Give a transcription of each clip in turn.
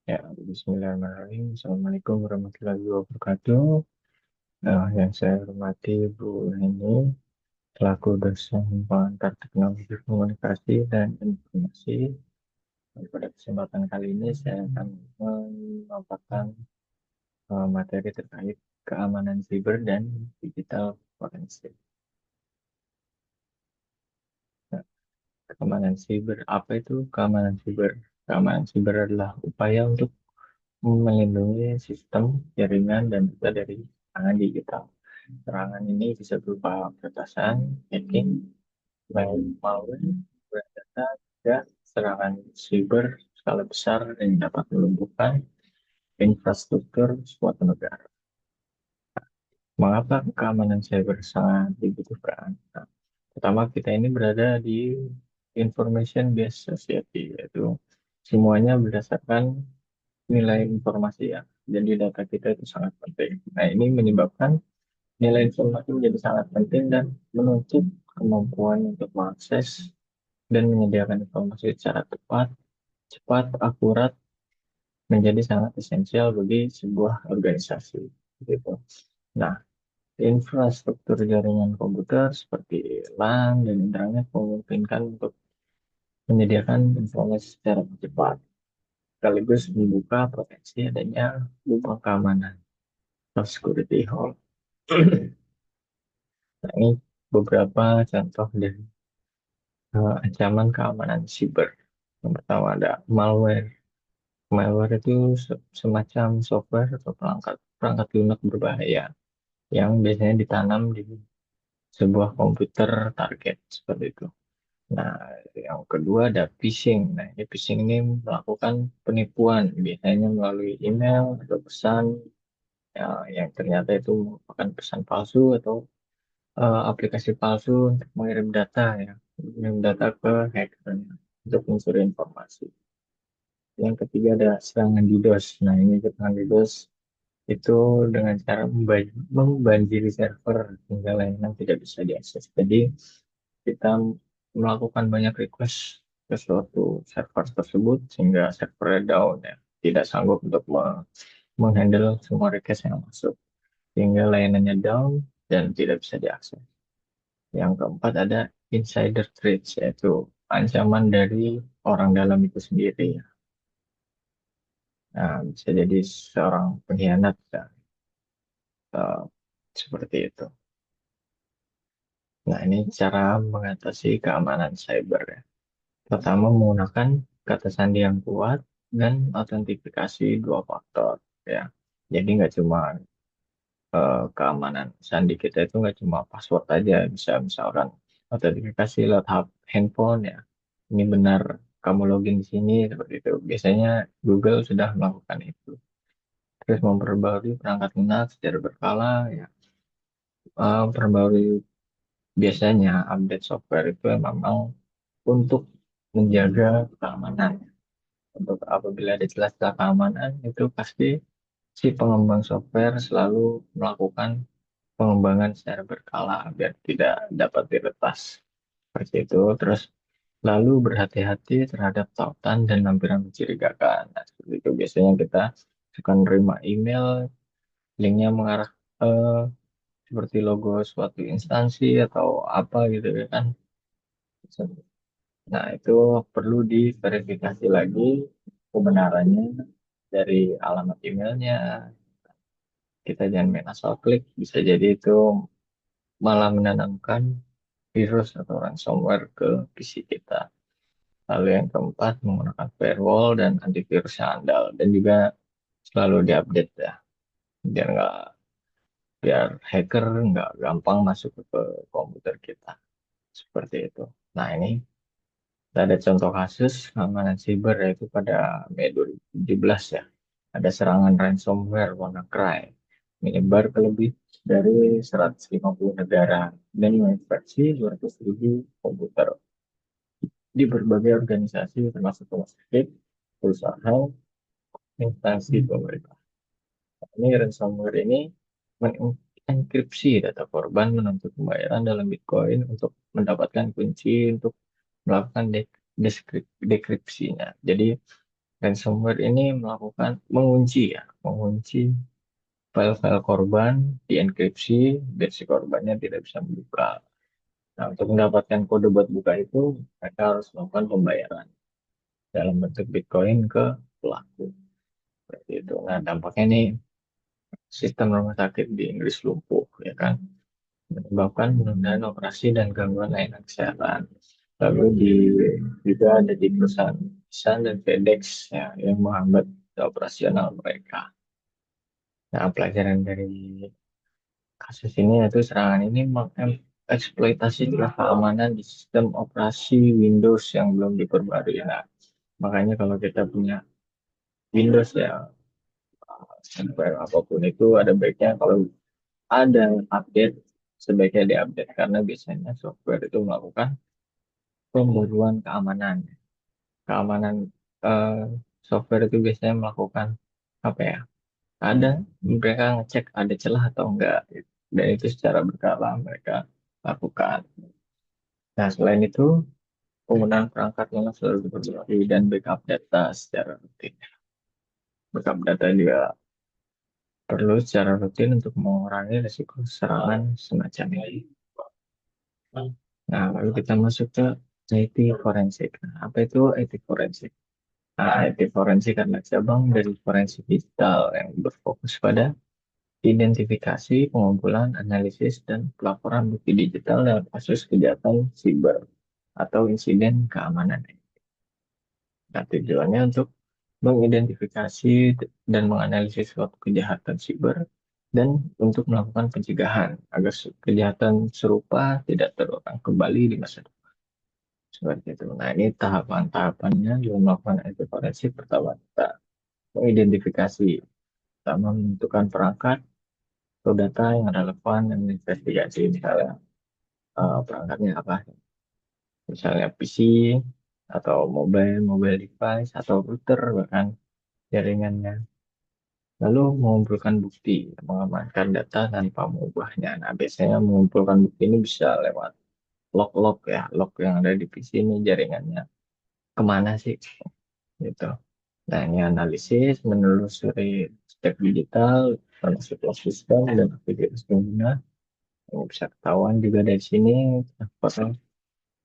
Ya, Bismillahirrahmanirrahim. Assalamualaikum warahmatullahi wabarakatuh. Yang saya hormati Bu Heni, selaku dosen pengantar teknologi komunikasi dan informasi. Pada kesempatan kali ini saya akan memaparkan materi terkait keamanan siber dan digital forensik. Nah, keamanan siber, apa itu keamanan siber? Keamanan siber adalah upaya untuk melindungi sistem, jaringan, dan data dari serangan digital. Serangan ini bisa berupa peretasan, hacking, malware, data, juga serangan siber skala besar yang dapat melumpuhkan infrastruktur suatu negara. Mengapa keamanan cyber sangat dibutuhkan? Nah, pertama, kita ini berada di information based society, yaitu semuanya berdasarkan nilai informasi ya. Jadi data kita itu sangat penting. Nah, ini menyebabkan nilai informasi menjadi sangat penting dan menuntut kemampuan untuk mengakses dan menyediakan informasi secara tepat, cepat, akurat, menjadi sangat esensial bagi sebuah organisasi. Gitu. Nah, infrastruktur jaringan komputer seperti LAN dan internet memungkinkan untuk menyediakan informasi secara cepat, sekaligus membuka potensi adanya lubang keamanan atau security hole. Nah, ini beberapa contoh dari ancaman keamanan siber. Yang pertama ada malware. Malware itu semacam software atau perangkat perangkat lunak berbahaya yang biasanya ditanam di sebuah komputer target seperti itu. Nah, yang kedua ada phishing. Nah, ini phishing ini melakukan penipuan biasanya melalui email atau pesan ya, yang ternyata itu merupakan pesan palsu atau aplikasi palsu untuk mengirim data ya, mengirim data ke hacker untuk mencuri informasi. Yang ketiga ada serangan DDoS. Nah, ini serangan DDoS itu dengan cara membanjiri server hingga layanan tidak bisa diakses. Jadi kita melakukan banyak request ke suatu server tersebut sehingga servernya down ya, tidak sanggup untuk menghandle semua request yang masuk sehingga layanannya down dan tidak bisa diakses. Yang keempat ada insider threats, yaitu ancaman dari orang dalam itu sendiri. Nah, bisa jadi seorang pengkhianat ya, eh, seperti itu. Nah, ini cara mengatasi keamanan cyber ya. Pertama, menggunakan kata sandi yang kuat dan autentifikasi dua faktor ya. Jadi nggak cuma keamanan sandi kita itu nggak cuma password aja, bisa misalkan autentifikasi lewat handphone ya. Ini benar kamu login di sini seperti itu. Biasanya Google sudah melakukan itu. Terus memperbarui perangkat lunak secara berkala ya. Perbarui biasanya update software itu memang untuk menjaga keamanan. Untuk apabila ada celah-celah keamanan itu pasti si pengembang software selalu melakukan pengembangan secara berkala biar tidak dapat diretas seperti itu. Terus lalu berhati-hati terhadap tautan dan lampiran mencurigakan. Nah, seperti itu biasanya kita akan menerima email, linknya mengarah eh, seperti logo suatu instansi atau apa gitu ya kan. Nah, itu perlu diverifikasi lagi kebenarannya dari alamat emailnya. Kita jangan main asal klik, bisa jadi itu malah menanamkan virus atau ransomware ke PC kita. Lalu yang keempat, menggunakan firewall dan antivirus yang andal. Dan juga selalu diupdate ya, biar nggak biar hacker nggak gampang masuk ke komputer kita. Seperti itu. Nah, ini ada contoh kasus keamanan siber yaitu pada Mei 2017 ya. Ada serangan ransomware WannaCry menyebar ke lebih dari 150 negara dan menginfeksi 200.000 komputer di berbagai organisasi termasuk rumah sakit, perusahaan, instansi pemerintah. Ini ransomware ini mengenkripsi data korban menuntut pembayaran dalam Bitcoin untuk mendapatkan kunci untuk melakukan dekripsinya. Jadi Ransomware ini melakukan mengunci ya, mengunci file-file korban, dienkripsi, dan si korbannya tidak bisa membuka. Nah, untuk mendapatkan kode buat buka itu, mereka harus melakukan pembayaran dalam bentuk Bitcoin ke pelaku. Seperti itu. Nah, dampaknya ini sistem rumah sakit di Inggris lumpuh, ya kan? Menyebabkan penundaan operasi dan gangguan layanan kesehatan. Lalu juga ada di perusahaan Nissan dan FedEx ya, yang menghambat operasional mereka. Nah, pelajaran dari kasus ini yaitu serangan ini mengeksploitasi celah keamanan di sistem operasi Windows yang belum diperbarui. Nah, makanya kalau kita punya Windows ya, software apapun itu ada baiknya kalau ada update, sebaiknya diupdate karena biasanya software itu melakukan pembaruan keamanan. Keamanan eh, software itu biasanya melakukan apa ya? Ada mereka ngecek ada celah atau enggak, gitu. Dan itu secara berkala mereka lakukan. Nah, selain itu, penggunaan perangkat yang selalu diperbarui dan backup data secara rutin. Backup data juga perlu secara rutin untuk mengurangi risiko serangan semacam ini. Nah, lalu kita masuk ke IT forensik. Nah, apa itu IT forensik? Nah, IT forensik adalah cabang dari forensik digital yang berfokus pada identifikasi, pengumpulan, analisis, dan pelaporan bukti digital dalam kasus kejahatan siber atau insiden keamanan. Nah, tujuannya untuk mengidentifikasi dan menganalisis suatu kejahatan siber dan untuk melakukan pencegahan agar kejahatan serupa tidak terulang kembali di masa depan. Seperti itu. Nah, ini tahapan-tahapannya dalam melakukan IT forensik. Pertama, kita mengidentifikasi, pertama menentukan perangkat atau data yang relevan dan investigasi. Misalnya, perangkatnya apa? Misalnya PC, atau mobile device, atau router, bahkan jaringannya. Lalu mengumpulkan bukti, mengamankan data tanpa mengubahnya. Nah, biasanya mengumpulkan bukti ini bisa lewat log-log ya, log yang ada di PC ini jaringannya. Kemana sih? Gitu. Nah, ini analisis, menelusuri stack digital, termasuk log system dan aktivitas pengguna. Ini bisa ketahuan juga dari sini, apakah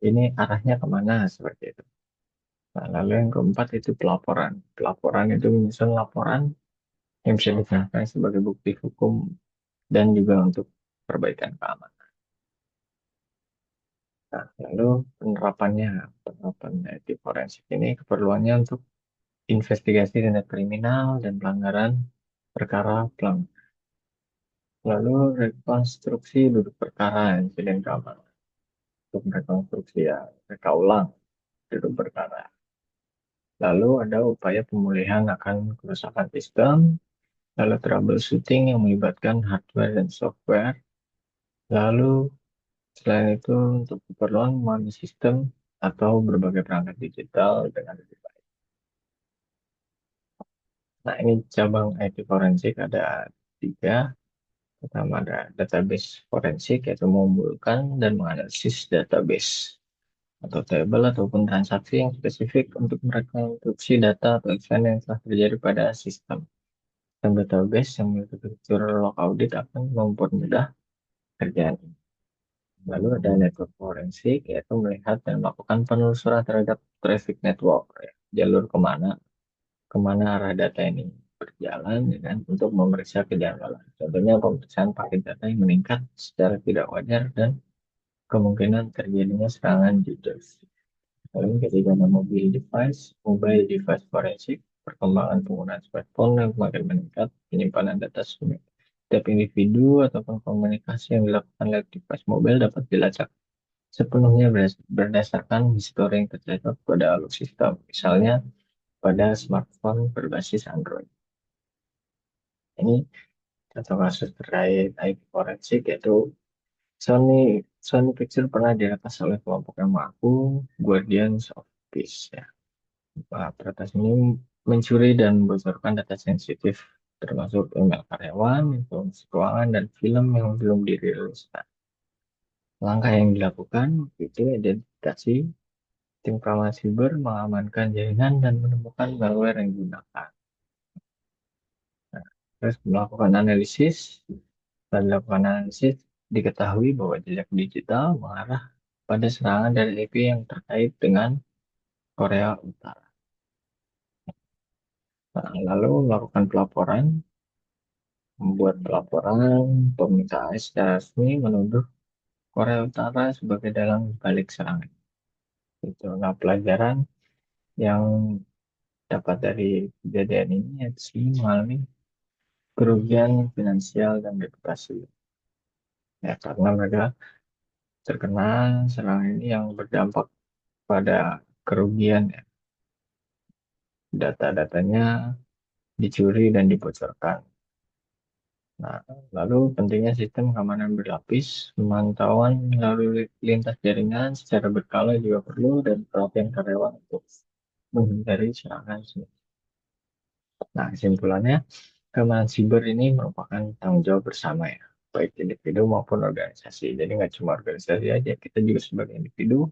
ini arahnya kemana, seperti itu. Nah, lalu yang keempat itu pelaporan. Pelaporan itu menyusun laporan yang bisa digunakan sebagai bukti hukum dan juga untuk perbaikan keamanan. Nah, lalu penerapan etik forensik ini keperluannya untuk investigasi tindak kriminal dan pelanggaran perkara pelanggaran. Lalu rekonstruksi duduk perkara insiden keamanan. Untuk rekonstruksi ya, reka ulang duduk perkara. Lalu ada upaya pemulihan akan kerusakan sistem, lalu troubleshooting yang melibatkan hardware dan software, lalu selain itu untuk keperluan memahami sistem atau berbagai perangkat digital dengan lebih baik. Nah, ini cabang IT forensik ada tiga. Pertama ada database forensik, yaitu mengumpulkan dan menganalisis database atau tabel ataupun transaksi yang spesifik untuk merekonstruksi data atau event yang telah terjadi pada sistem. Dan database yang memiliki fitur log audit akan mempermudah kerjaan ini. Lalu ada network forensik, yaitu melihat dan melakukan penelusuran terhadap traffic network, ya. Jalur kemana arah data ini berjalan, ya kan, untuk memeriksa kejanggalan. Contohnya pemeriksaan paket data yang meningkat secara tidak wajar dan kemungkinan terjadinya serangan DDoS. Lalu ketiga ada mobile device forensik, perkembangan penggunaan smartphone yang semakin meningkat, penyimpanan data setiap individu ataupun komunikasi yang dilakukan lewat device mobile dapat dilacak sepenuhnya berdasarkan histori yang tercatat pada alur sistem, misalnya pada smartphone berbasis Android. Ini contoh kasus terkait IP forensik yaitu Sony Sony Pictures pernah diretas oleh kelompok yang mengaku Guardians of Peace. Ya. Peretas ini mencuri dan membocorkan data sensitif termasuk email karyawan, informasi keuangan, dan film yang belum dirilis. Nah, langkah yang dilakukan itu identifikasi Tim keamanan siber mengamankan jaringan dan menemukan malware yang digunakan. Nah, terus melakukan analisis. Setelah dilakukan analisis, diketahui bahwa jejak digital mengarah pada serangan dari IP yang terkait dengan Korea Utara. Nah, lalu melakukan pelaporan, membuat pelaporan permintaan secara resmi menuduh Korea Utara sebagai dalang balik serangan. Itu. Nah, pelajaran yang dapat dari kejadian ini yaitu sih mengalami kerugian finansial dan reputasi. Ya, karena mereka terkena serangan ini yang berdampak pada kerugian ya. Data-datanya dicuri dan dibocorkan. Nah, lalu pentingnya sistem keamanan berlapis, pemantauan lalu lintas jaringan secara berkala juga perlu dan perhatian karyawan untuk menghindari serangan. Nah, kesimpulannya, keamanan siber ini merupakan tanggung jawab bersama ya, baik individu maupun organisasi. Jadi nggak cuma organisasi aja, kita juga sebagai individu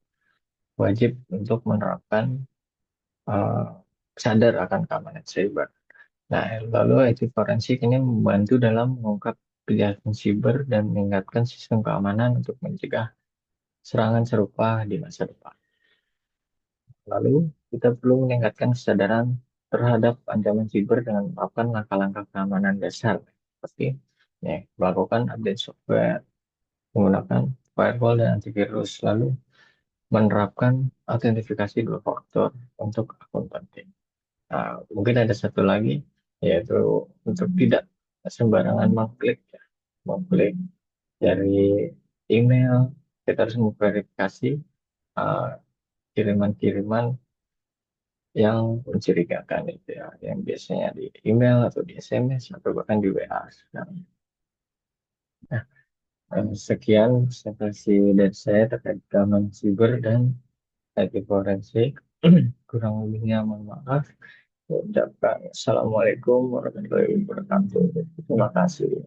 wajib untuk menerapkan eh, sadar akan keamanan siber. Nah, lalu IT forensik ini membantu dalam mengungkap kejahatan siber dan meningkatkan sistem keamanan untuk mencegah serangan serupa di masa depan. Lalu, kita perlu meningkatkan kesadaran terhadap ancaman siber dengan menerapkan langkah-langkah keamanan dasar, seperti ya, melakukan update software, menggunakan firewall dan antivirus, lalu menerapkan autentifikasi dua faktor untuk akun penting. Nah, mungkin ada satu lagi, yaitu untuk tidak sembarangan mengklik, ya. Mengklik dari email, kita harus memverifikasi uh, kiriman-kiriman yang mencurigakan itu ya, yang biasanya di email atau di SMS atau bahkan di WA sekarang. Nah, sekian presentasi dari saya terkait keamanan siber dan IT forensik. Kurang lebihnya mohon maaf. Ucapkan Assalamualaikum warahmatullahi wabarakatuh. Terima kasih.